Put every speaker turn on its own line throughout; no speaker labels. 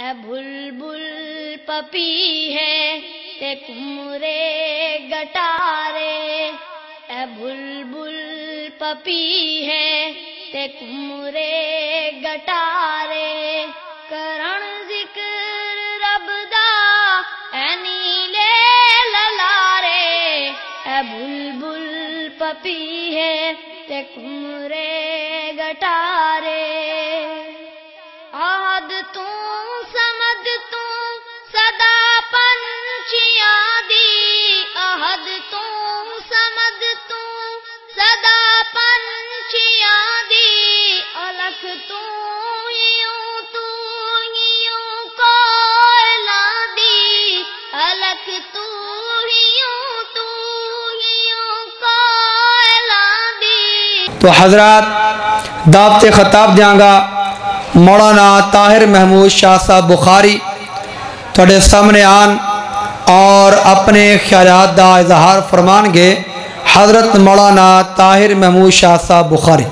اے بلبل پپی ہے تے کمرے گٹارے، اے بلبل پپی ہے تے کمرے گٹارے، کرن ذکر رب دا اے نیلے للارے، اے بلبل پپی ہے تے کمرے گٹارے، آد تو سمد تو صدا پنچیاں دی، عہد تو سمد تو صدا پنچیاں دی، الکھ تو یوں کوئلاں دی، الکھ تو یوں کوئلاں دی۔
تو حضرات دعوت خطاب دیاں گا مولانا طاہر محمود شاہ صاحب بخاری تھوڑے سامنے آن اور اپنے خیالات دا اظہار فرمان گے۔ حضرت مولانا طاہر محمود شاہ صاحب بخاری۔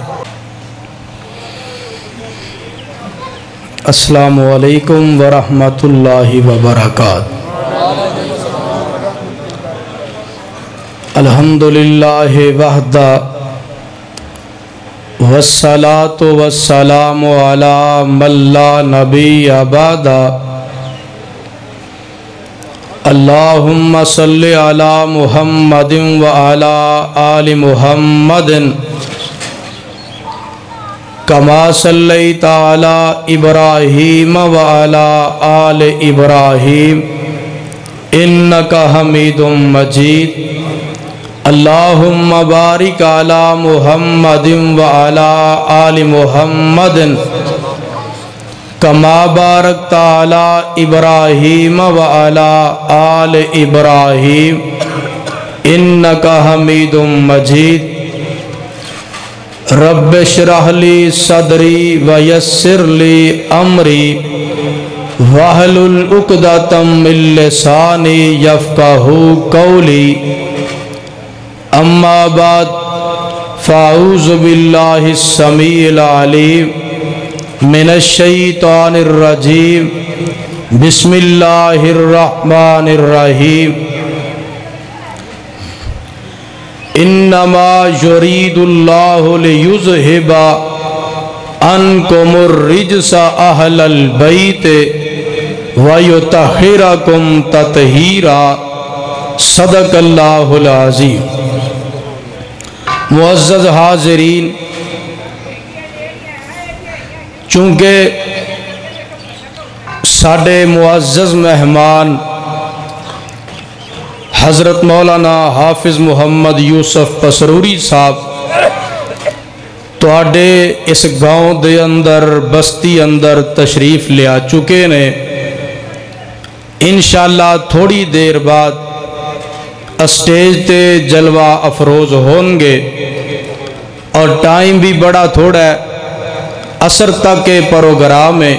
السلام علیکم ورحمۃ اللہ وبرکاتہ۔ الحمدللہ وحدہ والصلاة والسلام علی من لا نبی بعدہ، اللہم صلی علی محمد وعلی آل محمد کما صلیت علی ابراہیم وعلی آل ابراہیم انکا حمید مجید، اللہم بارک علی محمد وعلی آل محمد کما بارکت علی ابراہیم وعلی آل ابراہیم انکا حمید مجید، رب اشرح لی صدری ویسر لی امری واحلل عقدۃ من لسانی یفقہوا قولی، اما بعد فاعوذ باللہ السمیع العلیم من الشیطان الرجیم، بسم اللہ الرحمن الرحیم، انما یرید اللہ لیذہب عنکم الرجس اہل البیت ویطہرکم تطہیرا، صدق اللہ العظیم۔ معزز حاضرین، چونکہ ساڈے معزز مہمان حضرت مولانا حافظ محمد یوسف پسروری صاحب تواڈے اس گاؤں دے اندر بستی اندر تشریف لیا چکے نے، انشاءاللہ تھوڑی دیر بعد اسٹیج تے جلوہ افروز ہون گے، اور ٹائم بھی بڑا تھوڑا ہے، عصر تک کے پروگرام ہے،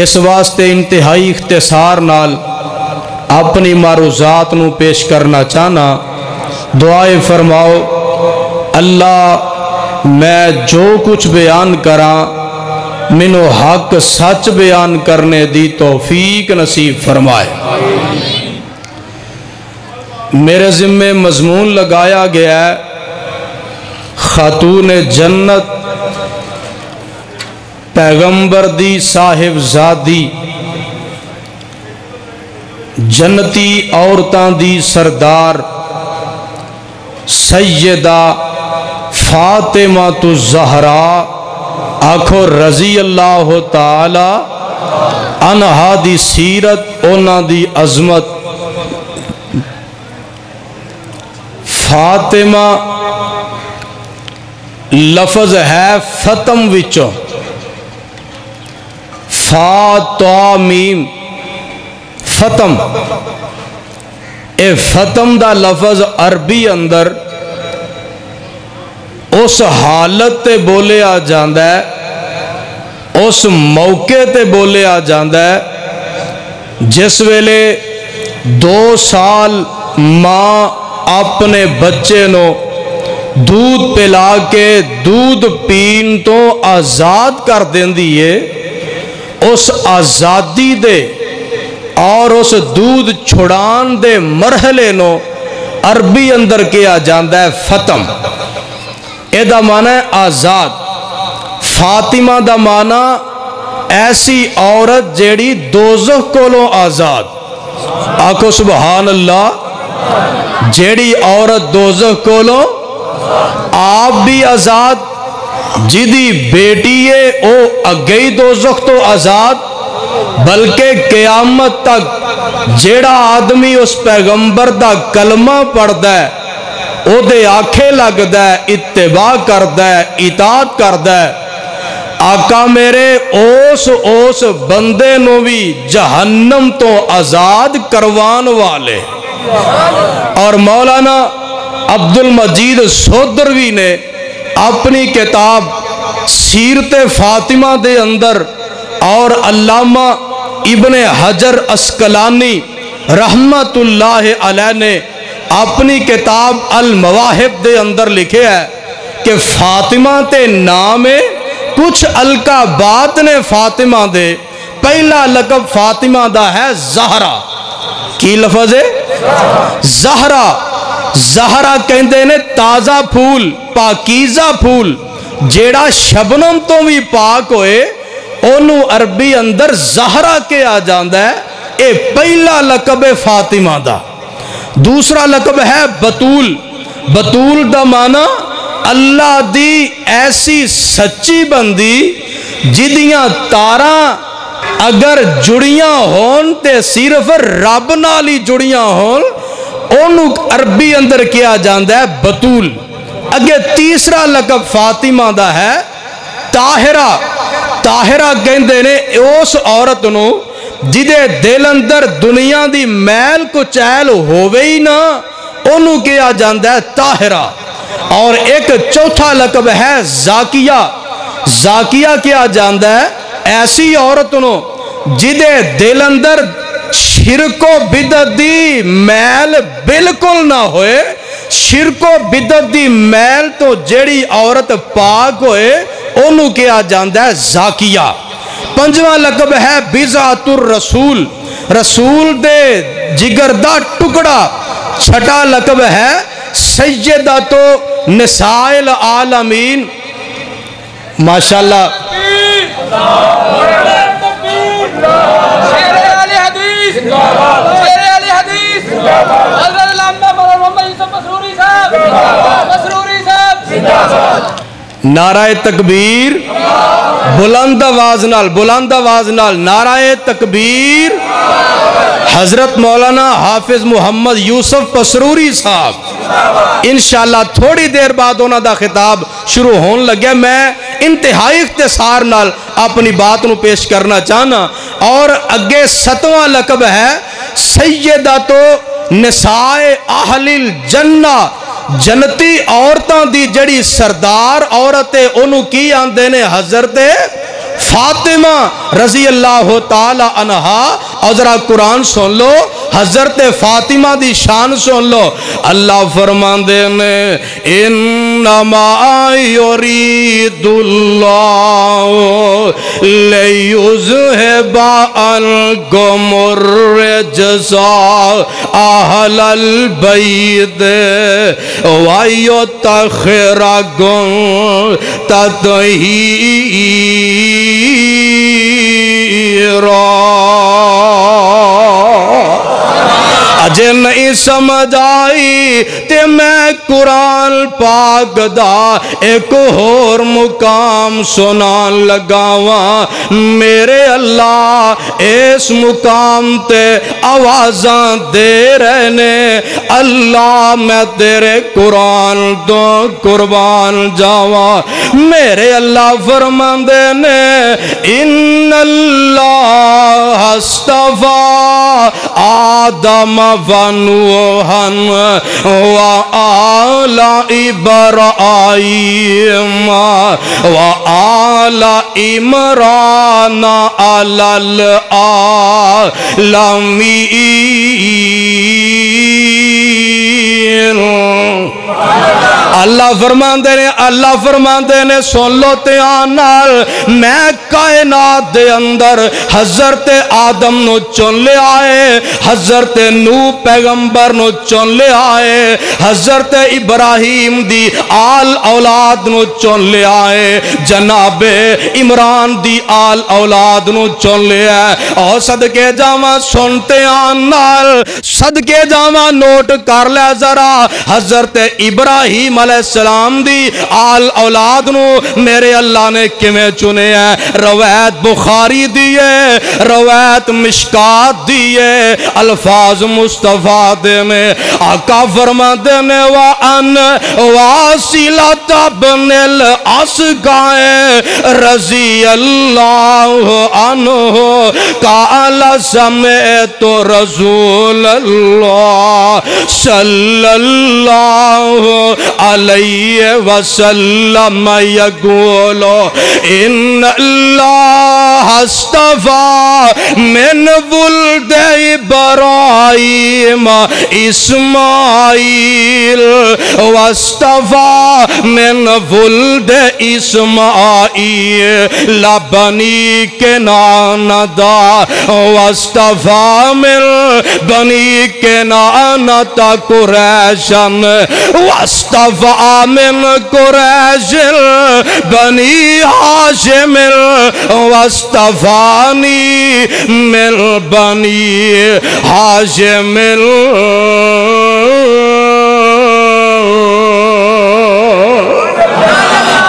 اس واسطے انتہائی اختصار نال اپنی معروضات نو پیش کرنا چاہنا۔ دعائے فرماؤ اللہ میں جو کچھ بیان کراں منو حق سچ بیان کرنے دی توفیق نصیب فرمائے۔ میرے ذمے مضمون لگایا گیا ہے خاتون جنت پیغمبر دی صاحب زادی جنتی عورتاں دی سردار سیدہ فاطمہ الزہراء آکھو رضی اللہ تعالی عنہا دی سیرت اونا دی عظمت۔ فاطمہ لفظ ہے فتم وچوں، فاتمیم فتم، اے فتم دا لفظ عربی اندر اس حالت تے بولے آ جاندہ ہے، اس موقع تے بولے آ جاندہ ہے جس ویلے 2 سال ماں اپنے بچے نو دودھ پلا کے دودھ پین تو آزاد کر دین دیئے، اس آزادی دے اور اس دودھ چھڑان دے مرحلے نو عربی اندر کیا جاندہ ہے فتم. ایدہ معنی ہے آزاد. فاطمہ دا معنی ایسی عورت جیڑی دوزخ کولوں آزاد. آکھو سبحان اللہ. جیڑی عورت دوزخ کولوں آپ بھی آزاد, جدی بیٹی ہے او اگئی دوزخ تو آزاد, بلکہ قیامت تک جیڑا آدمی اس پیغمبر دا کلمہ پڑھدا ہے او دے آنکھیں لگدا ہے, اتباع کردا ہے, اطاعت کردا ہے, آقا میرے اس بندے نو بھی جہنم تو آزاد کروان والے. اور مولانا عبد المجید سودروی نے اپنی کتاب سیرت فاطمہ دے اندر اور علامہ ابن حجر اسقلانی رحمت اللہ علیہ نے اپنی کتاب المواہب دے اندر لکھے ہے کہ فاطمہ تے نام کچھ القابات نے فاطمہ دے. پہلا لقب فاطمہ دا ہے زہرا. کی لفظ ہے؟ زہرا. زہرا کہندے نے تازہ پھول, پاکیزہ پھول, جیڑا شبنم تو بھی پاک ہوئے انہوں عربی اندر زہرا کے آ جاندہ ہے. اے پہلا لقب فاطمہ دا. دوسرا لقب ہے بطول. بطول دا معنی اللہ دی ایسی سچی بندی جدیاں تاراں اگر جڑیاں ہون تے صرف رب نالی جڑیاں ہون, انہوں عربی اندر کیا جاندہ ہے بطول. اگے تیسرا لقب فاطمہ دا ہے طاہرہ. طاہرہ کہندے نے اس عورت نو جدے دل اندر دنیا دی میل کو چیل ہووے ہی نا, انہوں کیا جاندہ ہے طاہرہ. اور ایک چوتھا لقب ہے زاکیہ. زاکیہ کیا جاندہ ہے ایسی عورت نو جدے دل اندر شرک و بدعت دی میل بالکل نہ ہوئے. شرک و بدعت دی میل تو جیڑی عورت پاک ہوئے انہوں کیا جاندہ ہے زاکیہ. پنجواں لقب ہے بضعۃ الرسول. رسول دے جگر دا ٹکڑا. چھٹا لقب ہے سیدۃ نساء العالمین. ماشاءاللہ نعرہ تکبیر بلند آواز نال, بلند آواز نال نعرہ تکبیر. حضرت مولانا حافظ محمد یوسف پسروری صاحب انشاءاللہ تھوڑی دیر بعد انہاں دا خطاب شروع ہون لگے. میں انتہائی اختصار نال اپنی بات نو پیش کرنا چاہنا. اور اگے ستواں لقب ہے سیدۃ نساء اہل الجنہ. جنتی عورتاں دی جڑی سردار عورتیں انہوں کی آندے نے حضرت فاطمہ رضی اللہ تعالی عنہا. اور ذرا قرآن سن لو, حضرت فاطمہ دی شان سن لو. اللہ فرماندے نے انما یرید اللہ لیذہب عنکم الرجس اہل البیت ویطہرکم تطہیرا. اجے نہیں سمجھ آئی تے میں قرآن پاک دا ایک اور مقام سنان لگاواں. میرے اللہ اس مقام تے آوازاں دے رہنے. اللہ میں تیرے قرآن تو قربان جاواں. میرے اللہ فرماندے نے ان اللہ اصطفیٰ آدم ونوحا وآل إبراهيم وآل عمران على العالمين۔ اللہ فرماندے نے سن لو دھیان نال، میں کائنات دے اندر حضرت آدم نو چن لے آئے، حضرت نوح پیغمبر نو چن لے آئے، حضرت ابراہیم دی آل اولاد نو چن لے آئے، جناب عمران دی آل اولاد نو چن لے آئے۔ اور صدقے جاواں سنتے آن نال، صدقے جاواں نوٹ کر لے ذرا، حضرت ابراہیم علیہ السلام دی آل اولاد نو میرے اللہ نے کیویں چنے ہیں۔ روایت بخاری دیئے، روایت مشکات دیئے، الفاظ مصطفیٰ دے میں آقا فرما دینے وَأَنْ وَاسِلَةَ بْنِ الْأَصْقَعِ رضی اللہ عنہ قال سمعت رسول اللہ صلی اللہ علیہ وسلم یقول ان اللہ اصطفیٰ من ولد ابراہیم اسماعیل واصطفیٰ من ولد اسماعیل بنی کنانہ واصطفیٰ من بنی کنانہ قریشا واصطفیٰ من قریش بنی ہاشم واصطفانی من بنی ہاشم۔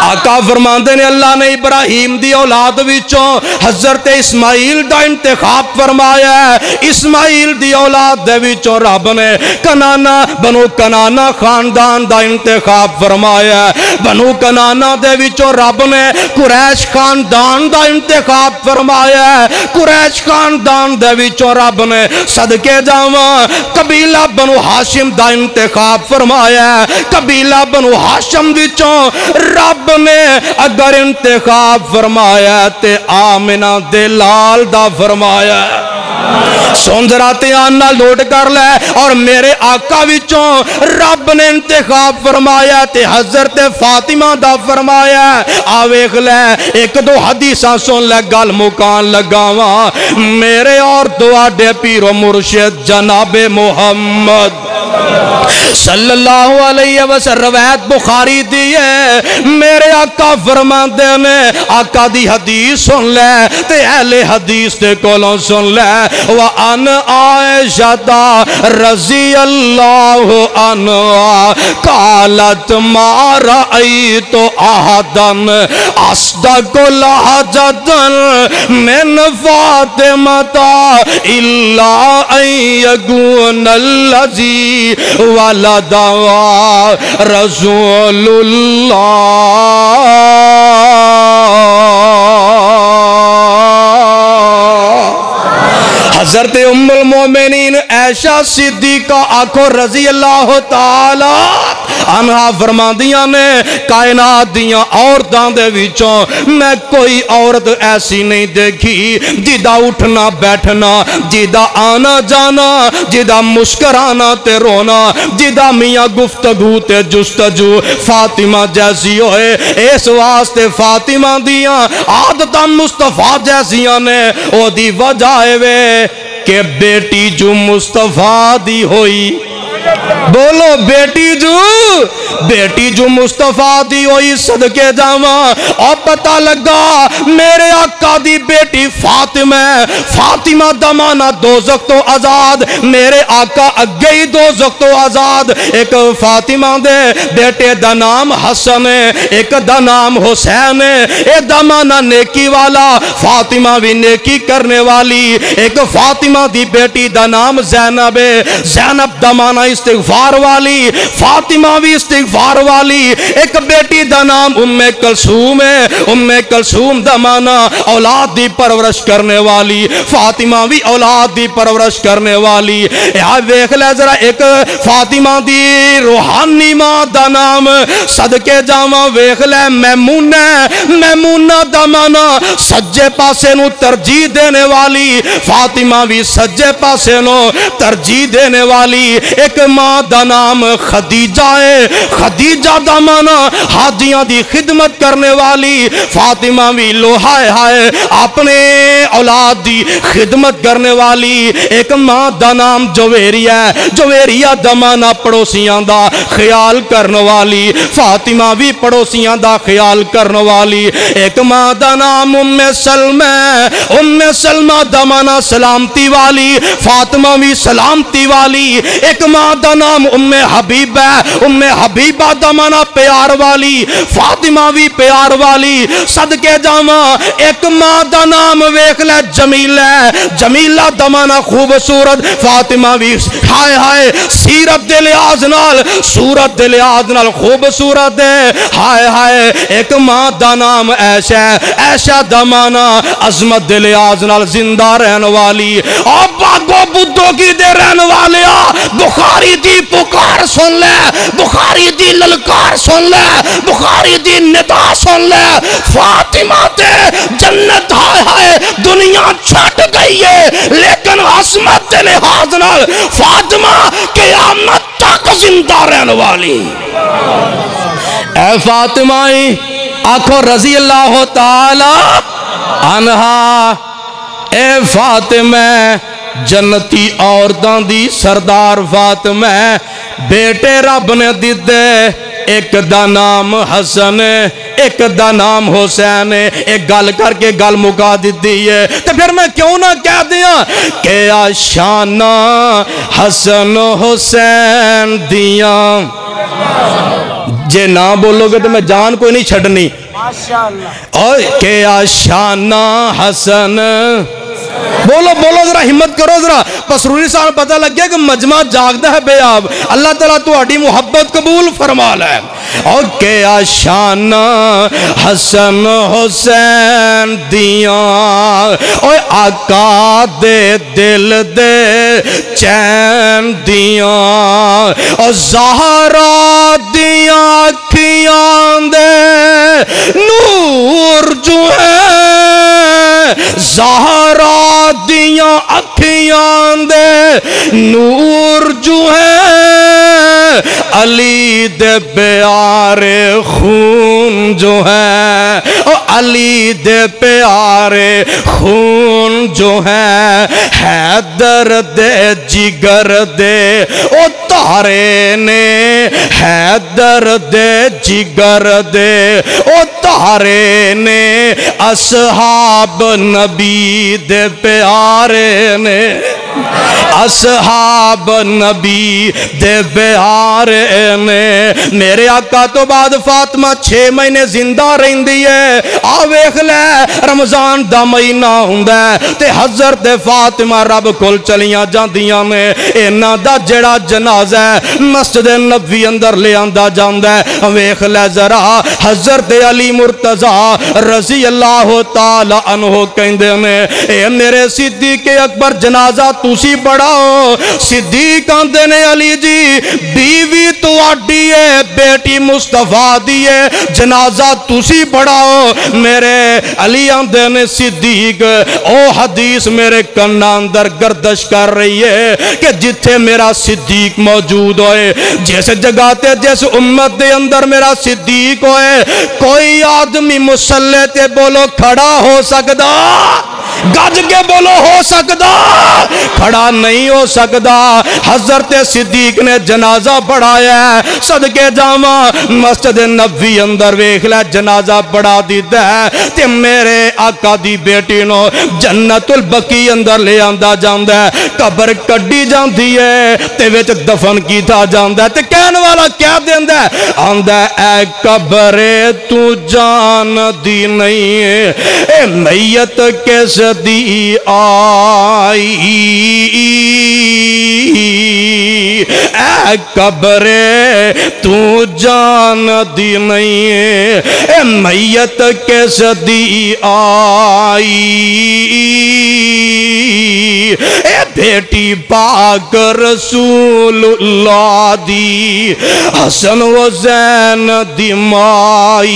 آقا فرماندے نے اللہ نے ابراہیم دی اولاد وچوں حضرت اسماعیل دا انتخاب فرمایا ہے۔ اسماعیل دی اولاد دے وچوں رب نے کنانہ بنو کنانہ خاندان دا انتخاب فرمایا ہے۔ بنو کنانہ دے وچوں رب نے قریش خاندان دا انتخاب فرمایا ہے۔ قریش خاندان دے وچوں رب نے صدقے جاواں قبیلہ بنو ہاشم دا انتخاب فرمایا ہے۔ قبیلہ بنو ہاشم وچوں رب نے اگر انتخاب فرمایا تے آمنہ دے لال دا فرمایا ہے۔ سن ذرا دھیان نال نوٹ کر لے، اور میرے آقا وچوں رب نے انتخاب فرمایا تے حضرت فاطمہ دا فرمایا۔ آویخ لے ایک دو حدیثاں سن لے گل مکان لگاواں۔ میرے اور دعاڈے پیر و مرشد جناب محمد صلی اللہ علیہ وسلم روایت بخاری دی ہے، میرے آقا فرماندے نے آقا دی حدیث سن لے تے اہل حدیث تے کولوں سن لے۔ وَأَنْ عَائِشَةَ رضی اللہ عنہا قالت ما رأيت أحدا أصدق لهجة من فاطمة إلا أن يكون الذي ولدها رسول اللہ۔ حضرت ام المومنین عائشہ صدیقہ آنکھو رضی اللہ تعالی عنہا فرماندیاں نے کائنات دیاں عورتاں دے وچوں میں کوئی عورت ایسی نہیں دیکھی جدا اٹھنا بیٹھنا، جدا آنا جانا، جدا مسکرانا تے رونا، جدا میاں گفتگو تے جستجو فاطمہ جیسی ہوئے۔ اس واسطے فاطمہ دیاں عادتاں مصطفیٰ جیسیاں نے، او دی وجہ وے کہ بیٹی جو مصطفیٰ دی ہوئی، بولو بیٹی جو مصطفیٰ دی ہوئی صدقے جاواں۔ اور پتہ لگا میرے آقا دی بیٹی فاطمہ دمانہ دوزخ تو آزاد، میرے آقا اگے ہی دوزخ تو آزاد۔ ایک فاطمہ دے بیٹے دا نام حسن ہے، ایک دا نام حسین ہے، ایک دمانہ نیکی والا، فاطمہ بھی نیکی کرنے والی۔ ایک فاطمہ دی بیٹی دا نام زینب ہے، زینب دمانہ استغفار والی، فاطمہ بھی استغفار والی۔ ایک بیٹی دا نام کلثوم ہے، کلثوم دا مانا اولاد دی پرورش کرنے والی، فاطمہ بھی اولاد دی پرورش کرنے والی۔ ویکھ لے ذرا ایک فاطمہ دی روحانی ماں دا نام صدقے جاواں ویکھ لے میمونہ دا مانا سجے پاسے نو ترجیح دینے والی، فاطمہ بھی سجے پاسے نو ترجیح دینے والی۔ ایک ماں دا نام خدیجہ ہے، خدیجہ دا مانا حاجیاں دی خدمت کرنے والی، فاطمہ بھی لوہائے ہائے اپنے اولاد دی خدمت کرنے والی۔ ایک ماں دا نام جویریہ دا مانا پڑوسیاں دا خیال کرنے والی، فاطمہ بھی پڑوسیاں دا خیال کرنے والی۔ ایک ماں دا نام سلمہ دا مانا سلامتی والی، فاطمہ بھی سلامتی والی۔ ایک ماں دا نام حبیبہ دا مانا پیار والی، فاطمہ بھی پیار والی۔ صدقے جاواں ایک ماں دا نام ویکھ لے جمیلہ دا مانا خوبصورت، فاطمہ بھی ہائے سیرت دے لحاظ نال صورت دے لحاظ نال خوبصورت ہے، ہائے ایک ماں دا نام عائشہ دا مانا عظمت دے لحاظ نال زندہ رہن والی۔ اور باغو بدھو کی دے رہن والیا بخاری دی پکار سن لے، بخاری دی للکار سن لے، بخاری دی ندا سن لے، فاطمہ تے جنت ہائے دنیا چھٹ گئی ہے، لیکن عظمت دے لحاظ نال فاطمہ قیامت تک زندہ رہن والی۔ اے فاطمہ آنکھو رضی اللہ تعالی عنہا، اے فاطمہ جنتی عورتاں دی سردار فاطمہ، بیٹے رب نے دیدے، ایک دا نام حسن ایک دا نام حسین، ایک گل کر کے گل مکا دیتی ہے۔ تو پھر میں کیوں نہ کہہ دیا کہ آشانہ حسن حسین دیاں، جے نہ بولو گے تو میں جان کوئی نہیں چھڑنی، اور کہ آشانہ حسن، بولو ذرا ہمت کرو ذرا، پسروری صاحب پتہ لگ گیا کہ مجمع جاگدہ ہے بے آب، اللہ تعالیٰ تو اڈی محبت قبول فرما لے۔ اور کہ آشانہ حسن حسین دیاں، اور آقا دے دل دے چین دیاں، اور زہرا دیاں اکھیاں دے نور جو ہے، زہرا دیاں اکھیاں دے نور جو ہے، علی دے پیارے خون جو ہے، علی دے پیارے خون جو ہے، حیدر دے جگر دے او تارے نے، حیدر دے جگر دے او تارے نے، اصحاب نبی دے پیارے نے، اصحاب نبی دے پیارے نے۔ میرے آقا تو بعد فاطمہ 6 مہینے زندہ رہندی ہے، ویکھ لے رمضان دا مہینہ ہوندا ہے تے حضرت فاطمہ رب کول چلیاں جاندیاں نے، انہاں دا جڑا جنازہ ہے مسجد نبوی اندر لے آندا جاندا ہے۔ ویکھ لے ذرا حضرت علی مرتضی رضی اللہ تعالی عنہ کہندے نے، اے میرے صدیق اکبر جنازہ تسی پڑھاؤ۔ صدیق آندے نے علی جی بیوی تو آڈی ہے، بیٹی مصطفیٰ دی ہے، جنازہ تسی پڑھاؤ۔ میرے علی آندے نے صدیق او حدیث میرے کنا اندر گردش کر رہی ہے کہ جتھے میرا صدیق موجود ہوئے، جیسے جگاتے جیس امت دے اندر میرا صدیق ہوئے، کوئی آدمی مسلح تے بولو کھڑا ہو سکدا، گج کے بولو ہو سکدا، کھڑا نہیں ہو سکدا۔ حضرت صدیق نے جنازہ پڑھایا ہے، صدقے جاواں مسجد نبوی اندر ویکھ لے جنازہ پڑھا دیتا ہے تے میرے آقا دی بیٹی نو جنت البقیع اندر لے آندا جاندا ہے، قبر کڈی جاندی ہے تے وچ دفن کیتا جاندا ہے تے کہن والا کیا دیندا ہے، آندا اے قبر تو جان دی نہیں اے میت کس صدی آئی اے قبر تو جان دی نہیں اے میت کے صدی آئی اے بیٹی پاک رسول اللہ دی حسن و زین دی مائی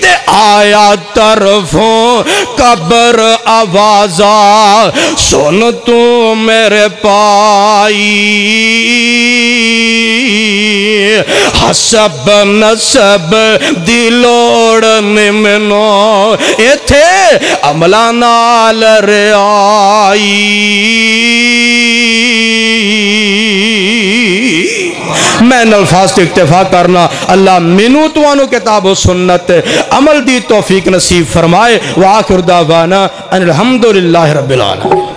تے آیا طرفوں قبر آوازہ سن تو میرے پائی حسب نسب دی لوڑ نمنو ایتھے عملہ نال رعائی میں ان الفاظ سے اکتفا کرنا اللہ منو توانو کتاب و سنت عمل دی توفیق نصیب فرمائے وآخر دعوانا ان الحمدللہ رب العالمین